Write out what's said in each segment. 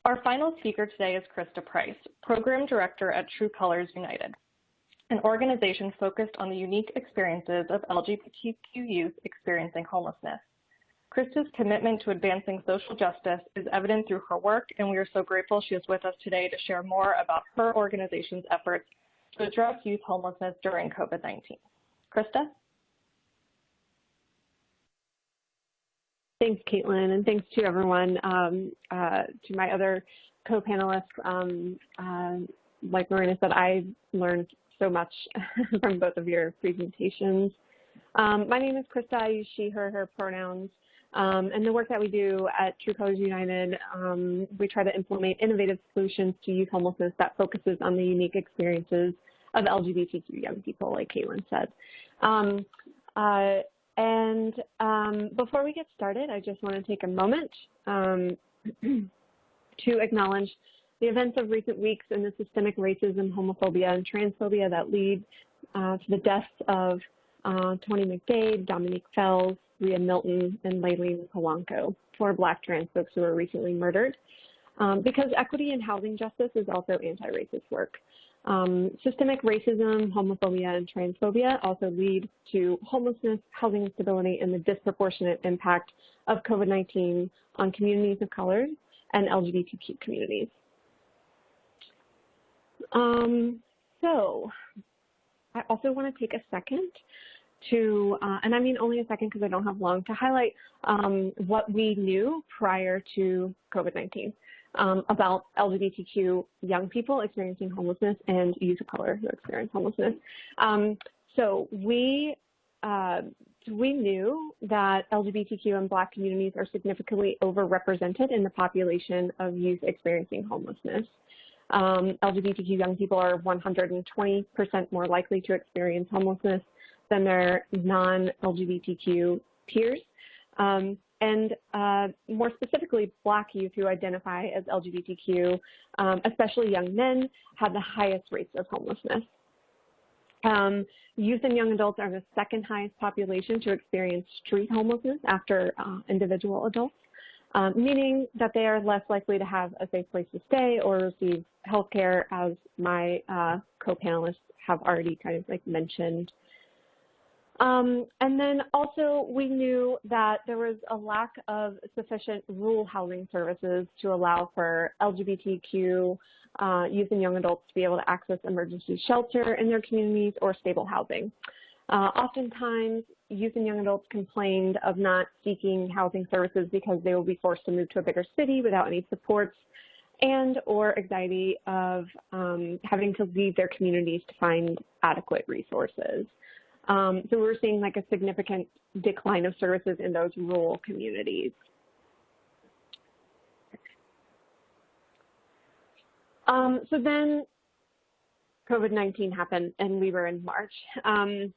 Our final speaker today is Christa Price, Program Director at True Colors United, an organization focused on the unique experiences of LGBTQ youth experiencing homelessness. Christa's commitment to advancing social justice is evident through her work, and we are so grateful she is with us today to share more about her organization's efforts to address youth homelessness during COVID-19. Christa? Thanks, Caitlin, and thanks to everyone, to my other co-panelists. Like Marina said, I learned so much from both of your presentations. My name is Christa. I use she, her pronouns. And the work that we do at True Colors United, we try to implement innovative solutions to youth homelessness that focuses on the unique experiences of LGBTQ young people, like Caitlin said. Before we get started, I just want to take a moment to acknowledge the events of recent weeks and the systemic racism, homophobia, and transphobia that lead to the deaths of Tony McDade, Dominique Fells, Rhea Milton, and Laylene Polanco, 4 Black trans folks who were recently murdered. Because equity and housing justice is also anti-racist work. Systemic racism, homophobia, and transphobia also lead to homelessness, housing instability, and the disproportionate impact of COVID-19 on communities of color and LGBTQ communities. So I also want to take a second to, and I mean only a second because I don't have long, to highlight what we knew prior to COVID-19 about LGBTQ young people experiencing homelessness and youth of color who experience homelessness. So we knew that LGBTQ and Black communities are significantly overrepresented in the population of youth experiencing homelessness. LGBTQ young people are 120% more likely to experience homelessness than their non-LGBTQ peers. And more specifically, Black youth who identify as LGBTQ, especially young men, have the highest rates of homelessness. Youth and young adults are the second highest population to experience street homelessness after individual adults, meaning that they are less likely to have a safe place to stay or receive health care, as my co-panelists have already kind of like mentioned. And then also we knew that there was a lack of sufficient rural housing services to allow for LGBTQ youth and young adults to be able to access emergency shelter in their communities or stable housing. Oftentimes, youth and young adults complained of not seeking housing services because they will be forced to move to a bigger city without any supports, and or anxiety of having to leave their communities to find adequate resources. So we're seeing like a significant decline of services in those rural communities. So then COVID-19 happened and we were in March. And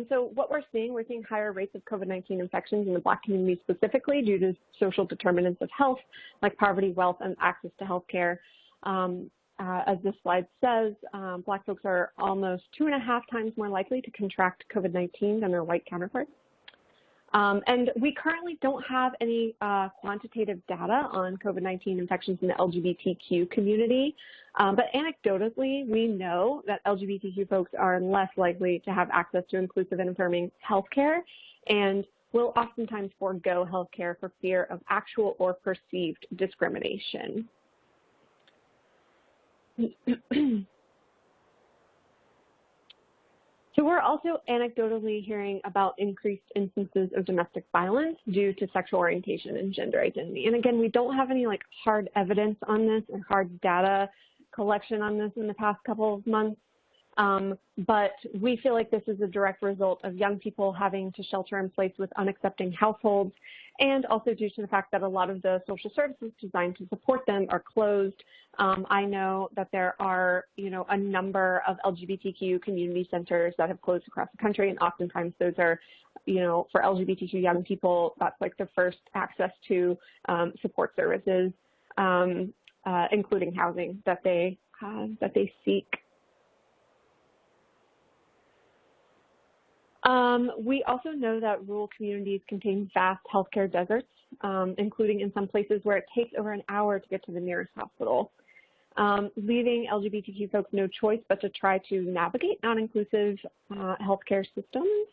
so what we're seeing higher rates of COVID-19 infections in the Black community specifically due to social determinants of health like poverty, wealth, and access to health care. As this slide says, Black folks are almost 2.5 times more likely to contract COVID-19 than their white counterparts. And we currently don't have any quantitative data on COVID-19 infections in the LGBTQ community, but anecdotally, we know that LGBTQ folks are less likely to have access to inclusive and affirming health care and will oftentimes forego health care for fear of actual or perceived discrimination. So we're also anecdotally hearing about increased instances of domestic violence due to sexual orientation and gender identity. And again, we don't have any like hard evidence on this or hard data collection on this in the past couple of months. But we feel like this is a direct result of young people having to shelter in place with unaccepting households, and also due to the fact that a lot of the social services designed to support them are closed. I know that there are, a number of LGBTQ community centers that have closed across the country, and oftentimes those are, for LGBTQ young people, that's like the first access to support services, including housing that they seek. We also know that rural communities contain vast healthcare deserts, including in some places where it takes over an hour to get to the nearest hospital, leaving LGBTQ folks no choice but to try to navigate non-inclusive healthcare systems.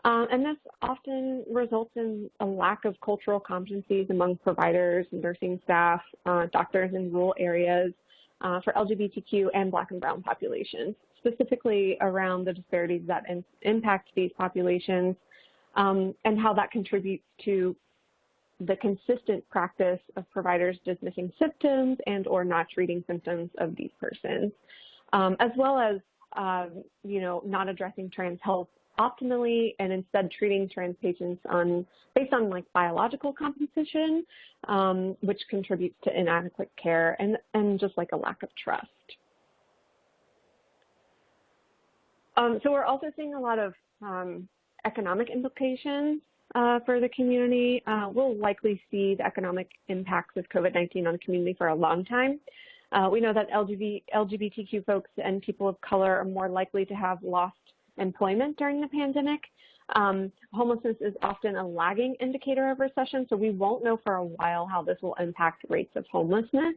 And this often results in a lack of cultural competencies among providers, nursing staff, doctors in rural areas for LGBTQ and Black and Brown populations, specifically around the disparities that impact these populations and how that contributes to the consistent practice of providers dismissing symptoms and or not treating symptoms of these persons, as well as, not addressing trans health optimally and instead treating trans patients based on like biological composition, which contributes to inadequate care and just like a lack of trust. So we're also seeing a lot of economic implications for the community. We'll likely see the economic impacts of COVID-19 on the community for a long time. We know that LGBTQ folks and people of color are more likely to have lost employment during the pandemic. Homelessness is often a lagging indicator of recession, so we won't know for a while how this will impact rates of homelessness.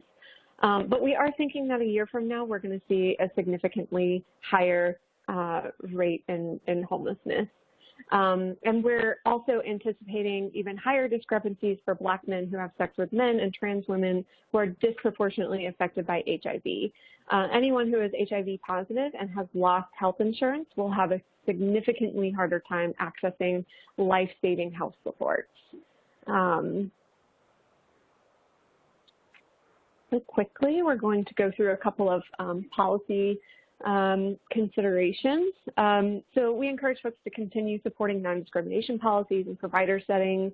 But we are thinking that a year from now, we're going to see a significantly higher rate in homelessness. And we're also anticipating even higher discrepancies for Black men who have sex with men and trans women who are disproportionately affected by HIV. Anyone who is HIV positive and has lost health insurance will have a significantly harder time accessing life-saving health supports. So quickly, we're going to go through a couple of policy considerations. So we encourage folks to continue supporting non-discrimination policies in provider settings.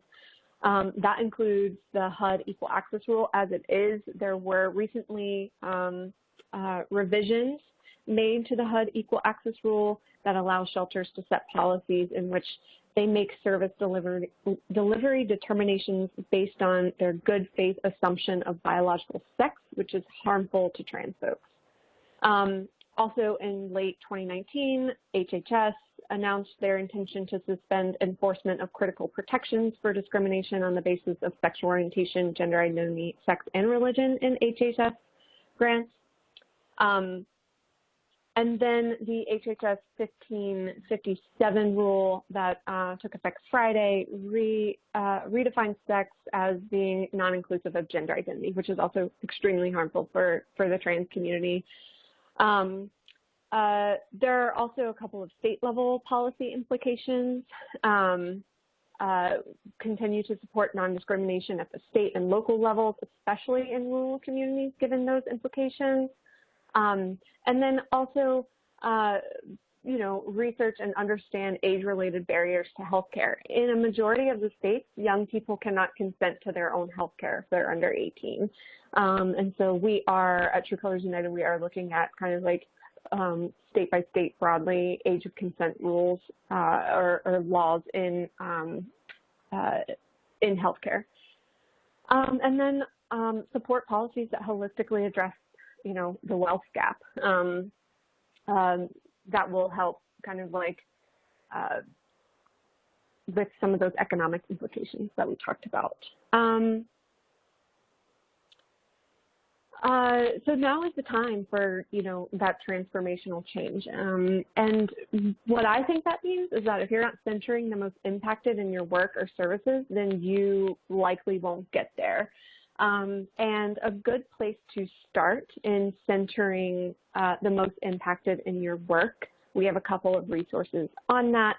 That includes the HUD Equal Access Rule as it is. There were recently revisions made to the HUD Equal Access Rule that allow shelters to set policies in which they make service delivery determinations based on their good faith assumption of biological sex, which is harmful to trans folks. Also in late 2019, HHS announced their intention to suspend enforcement of critical protections for discrimination on the basis of sexual orientation, gender identity, sex, and religion in HHS grants. And then the HHS 1557 rule that took effect Friday redefines sex as being non-inclusive of gender identity, which is also extremely harmful for the trans community. There are also a couple of state-level policy implications. Continue to support non-discrimination at the state and local levels, especially in rural communities, given those implications. And then also, research and understand age-related barriers to healthcare. In a majority of the states, young people cannot consent to their own healthcare if they're under 18. And so we are, at True Colors United, we are looking at kind of like state by state broadly age of consent rules or laws in healthcare. And then support policies that holistically address the wealth gap that will help kind of like with some of those economic implications that we talked about. So now is the time for, that transformational change. And what I think that means is that if you're not centering the most impacted in your work or services, then you likely won't get there. And a good place to start in centering the most impacted in your work, we have a couple of resources on that,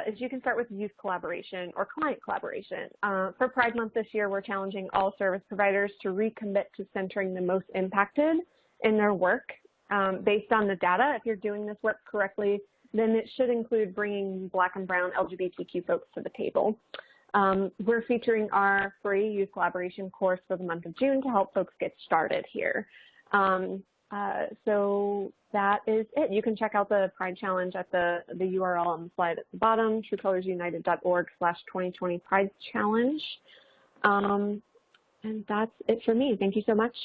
is you can start with youth collaboration or client collaboration. For Pride Month this year, we're challenging all service providers to recommit to centering the most impacted in their work based on the data. If you're doing this work correctly, then it should include bringing Black and Brown LGBTQ folks to the table. We're featuring our free youth collaboration course for the month of June to help folks get started here. So that is it. You can check out the Pride Challenge at the URL on the slide at the bottom, truecolorsunited.org/2020 Pride Challenge. And that's it for me. Thank you so much.